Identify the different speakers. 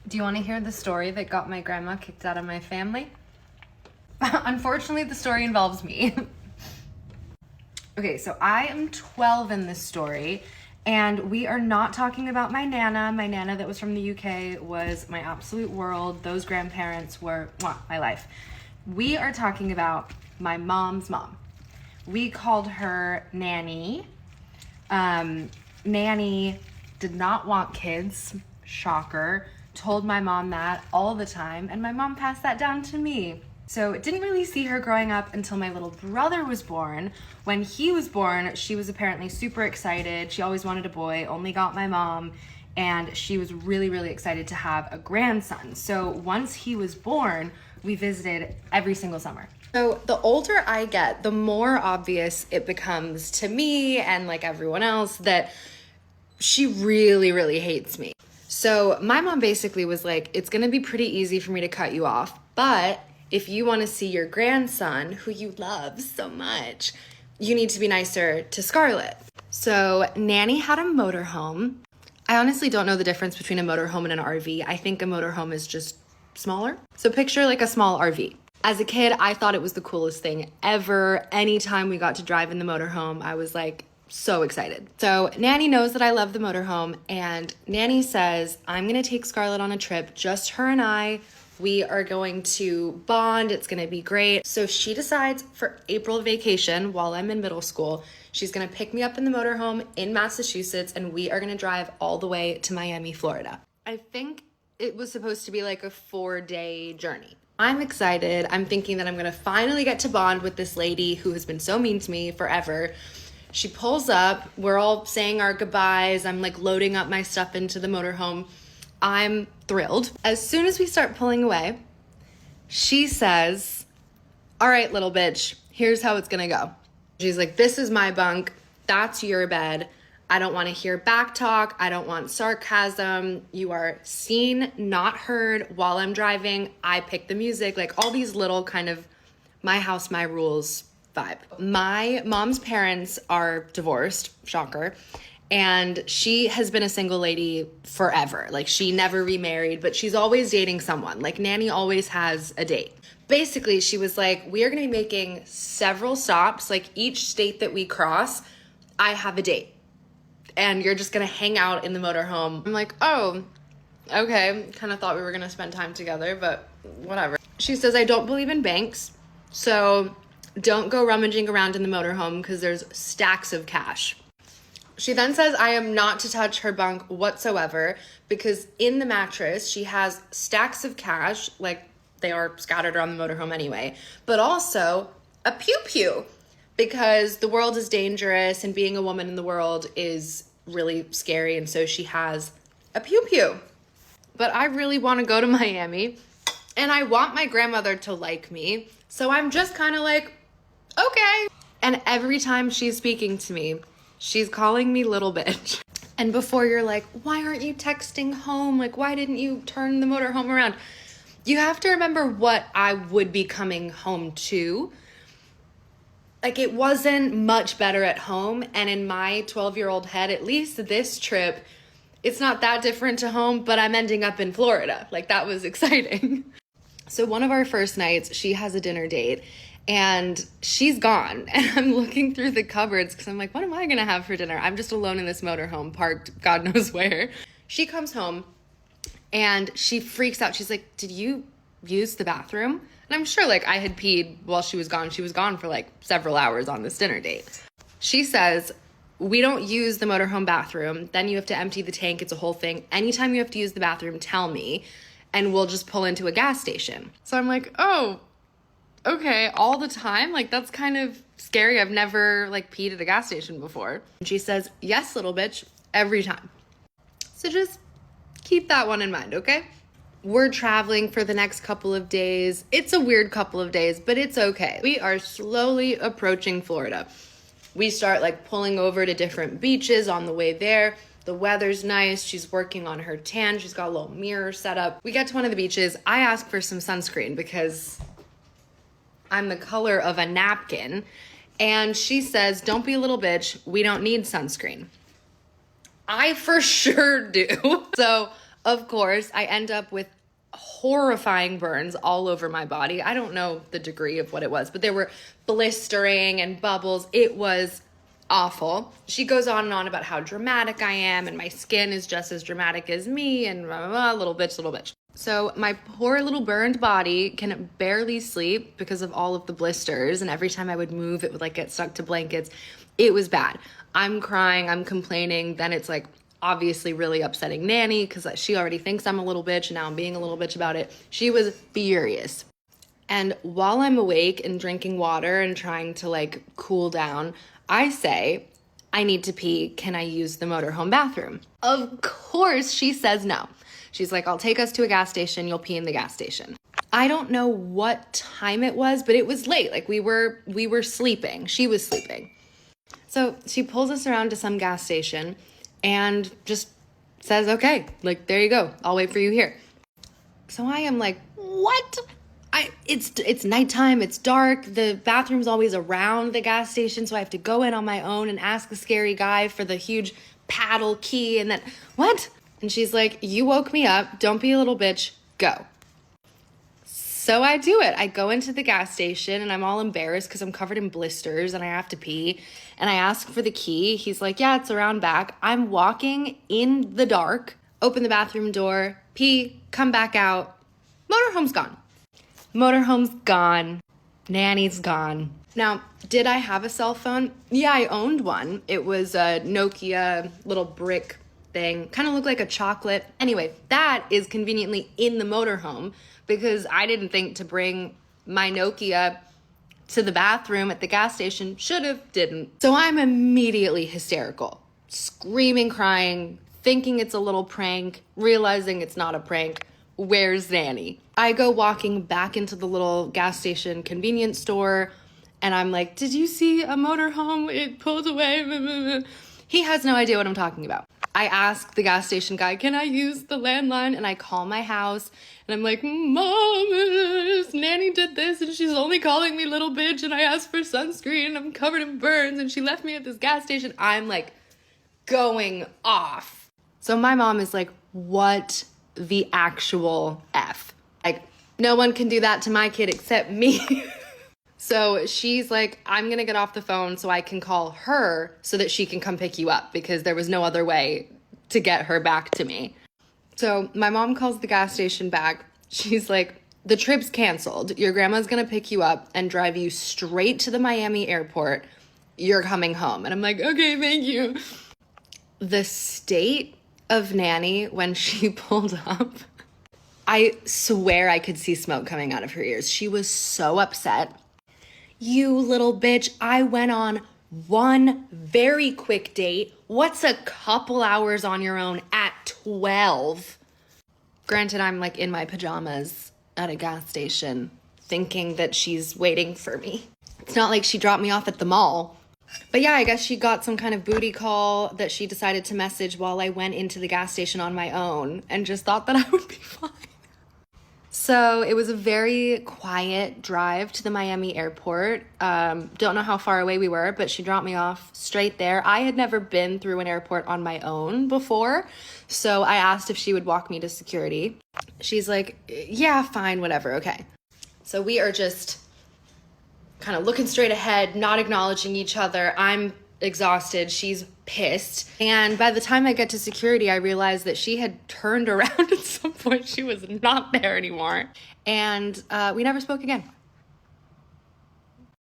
Speaker 1: Do you want to hear the story that got my grandma kicked out of my family? Unfortunately, the story involves me. Okay, so I am 12 in this story, and we are not talking about my Nana. My Nana that was from the UK was my absolute world. Those grandparents were my life. We are talking about my mom's mom. We called her Nanie. Nanie did not want kids, shocker, told my mom that all the time, and my mom passed that down to me. So didn't really see her growing up until my little brother was born. When he was born, she was apparently super excited. She always wanted a boy, only got my mom, and she was really, really excited to have a grandson. So once he was born, we visited every single summer. So the older I get, the more obvious it becomes to me and like everyone else that she really, really hates me. So my mom basically was like, it's gonna be pretty easy for me to cut you off, but if you wanna see your grandson, who you love so much, you need to be nicer to Scarlett. So Nanie had a motorhome. I honestly don't know the difference between a motorhome and an RV. I think a motorhome is just smaller. So picture like a small RV. As a kid, I thought it was the coolest thing ever. Anytime we got to drive in the motorhome, I was like so excited. So Nanie knows that I love the motorhome, and Nanie says, I'm gonna take Scarlett on a trip, just her and I. We are going to bond, it's gonna be great. So she decides for April vacation, while I'm in middle school, she's gonna pick me up in the motorhome in Massachusetts, and we are gonna drive all the way to Miami, Florida. I think it was supposed to be like a 4-day journey. I'm excited. I'm thinking that I'm gonna finally get to bond with this lady who has been so mean to me forever. She pulls up, we're all saying our goodbyes. I'm like loading up my stuff into the motorhome. I'm thrilled. As soon as we start pulling away, she says, all right, little bitch, here's how it's gonna go. She's like, this is my bunk, that's your bed. I don't wanna hear back talk. I don't want sarcasm. You are seen, not heard while I'm driving. I pick the music, like all these little kind of my house, my rules vibe. My mom's parents are divorced, shocker. And she has been a single lady forever. Like she never remarried, but she's always dating someone. Like Nanie always has a date. Basically, she was like, we are gonna be making several stops. Like each state that we cross, I have a date. And you're just gonna hang out in the motorhome. I'm like, oh, okay. Kind of thought we were gonna spend time together, but whatever. She says, I don't believe in banks, so don't go rummaging around in the motorhome because there's stacks of cash. She then says I am not to touch her bunk whatsoever because in the mattress, she has stacks of cash, like they are scattered around the motorhome anyway, but also a pew-pew because the world is dangerous and being a woman in the world is really scary, and so she has a pew-pew. But I really want to go to Miami, and I want my grandmother to like me, so I'm just kind of like, okay. And every time she's speaking to me, she's calling me little bitch. And before you're like, why aren't you texting home? Like, why didn't you turn the motorhome around? You have to remember what I would be coming home to. Like, it wasn't much better at home. And in my 12-year-old head, at least this trip, it's not that different to home, but I'm ending up in Florida. Like, that was exciting. So one of our first nights, she has a dinner date. And she's gone, and I'm looking through the cupboards because I'm like, what am I gonna have for dinner? I'm just alone in this motorhome parked God knows where. She comes home and she freaks out. She's like, did you use the bathroom? And I'm sure like I had peed while she was gone. She was gone for like several hours on this dinner date. She says, we don't use the motorhome bathroom. Then you have to empty the tank. It's a whole thing. Anytime you have to use the bathroom, tell me, and we'll just pull into a gas station. So I'm like, oh, okay, all the time? Like, that's kind of scary. I've never, like, peed at a gas station before. And she says, yes, little bitch, every time. So just keep that one in mind, okay? We're traveling for the next couple of days. It's a weird couple of days, but it's okay. We are slowly approaching Florida. We start, like, pulling over to different beaches on the way there. The weather's nice. She's working on her tan. She's got a little mirror set up. We get to one of the beaches. I ask for some sunscreen because I'm the color of a napkin. And she says, don't be a little bitch. We don't need sunscreen. I for sure do. So Of course, I end up with horrifying burns all over my body. I don't know the degree of what it was, but there were blistering and bubbles. It was awful. She goes on and on about how dramatic I am and my skin is just as dramatic as me and blah, blah, blah, little bitch. So my poor little burned body can barely sleep because of all of the blisters, and every time I would move, it would like get stuck to blankets. It was bad. I'm crying, I'm complaining, then it's like obviously really upsetting Nanie because she already thinks I'm a little bitch and now I'm being a little bitch about it. She was furious. And while I'm awake and drinking water and trying to like cool down, I say, I need to pee. Can I use the motorhome bathroom? Of course, she says no. She's like, I'll take us to a gas station. You'll pee in the gas station. I don't know what time it was, but it was late. Like we were sleeping. She was sleeping. So she pulls us around to some gas station and just says, okay, like, there you go. I'll wait for you here. So I am like, what? It's nighttime, it's dark, the bathroom's always around the gas station, so I have to go in on my own and ask the scary guy for the huge paddle key, and then, what? And she's like, you woke me up, don't be a little bitch, go. So I do it. I go into the gas station, and I'm all embarrassed because I'm covered in blisters, and I have to pee, and I ask for the key. He's like, yeah, it's around back. I'm walking in the dark, open the bathroom door, pee, come back out, motorhome's gone. Motorhome's gone. Nanie's gone. Now, did I have a cell phone? Yeah, I owned one. It was a Nokia little brick thing. Kind of looked like a chocolate. Anyway, that is conveniently in the motorhome because I didn't think to bring my Nokia to the bathroom at the gas station. Should've, didn't. So I'm immediately hysterical. Screaming, crying, thinking it's a little prank, realizing it's not a prank. Where's Nanie? I go walking back into the little gas station convenience store, and I'm like, did you see a motorhome? It pulled away. He has no idea what I'm talking about. I ask the gas station guy, can I use the landline? And I call my house, and I'm like, Mom, Nanie did this, and she's only calling me little bitch, and I asked for sunscreen, and I'm covered in burns, and she left me at this gas station. I'm like going off. So my mom is like, what the actual F? Like, no one can do that to my kid except me. So she's like, I'm gonna get off the phone so I can call her so that she can come pick you up because there was no other way to get her back to me. So my mom calls the gas station back. She's like, the trip's canceled. Your grandma's gonna pick you up and drive you straight to the Miami airport. You're coming home. And I'm like, okay, thank you. The state of Nanie when she pulled up, I swear I could see smoke coming out of her ears. She was so upset. You little bitch, I went on one very quick date. What's a couple hours on your own at 12? Granted, I'm like in my pajamas at a gas station thinking that she's waiting for me. It's not like she dropped me off at the mall. But yeah, I guess she got some kind of booty call that she decided to message while I went into the gas station on my own and just thought that I would be fine. So it was a very quiet drive to the Miami airport. Don't know how far away we were, but she dropped me off straight there. I had never been through an airport on my own before, so I asked if she would walk me to security. She's like, yeah, fine, whatever, okay. So we are just kind of looking straight ahead, not acknowledging each other. I'm exhausted. She's pissed. And by the time I get to security, I realized that she had turned around at some point. She was not there anymore. And we never spoke again.